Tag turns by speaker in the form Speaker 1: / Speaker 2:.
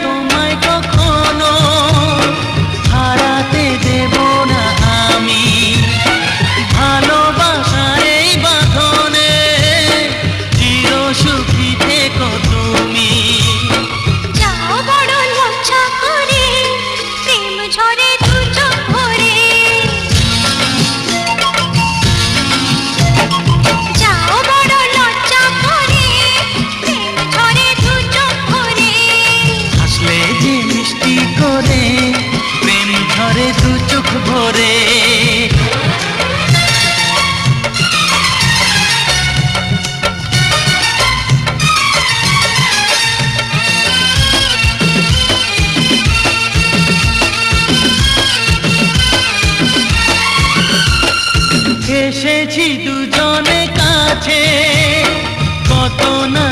Speaker 1: তোমায় কখনো হারাতে দেব না আমি। ভালোবাসার এই বাঁধনে চির সুখী থেকো তুমি।
Speaker 2: যাও বড় লজ্জা করে, প্রেম ঝরে দু চোখ ভরে। যাও বড় লজ্জা করে, প্রেম ঝরে দু চোখ ভরে।
Speaker 1: হাসলে যে মিষ্টি করে প্রেম ঝরে দু চোখ ভরে। এসেছি দুজনে কাছে, কত না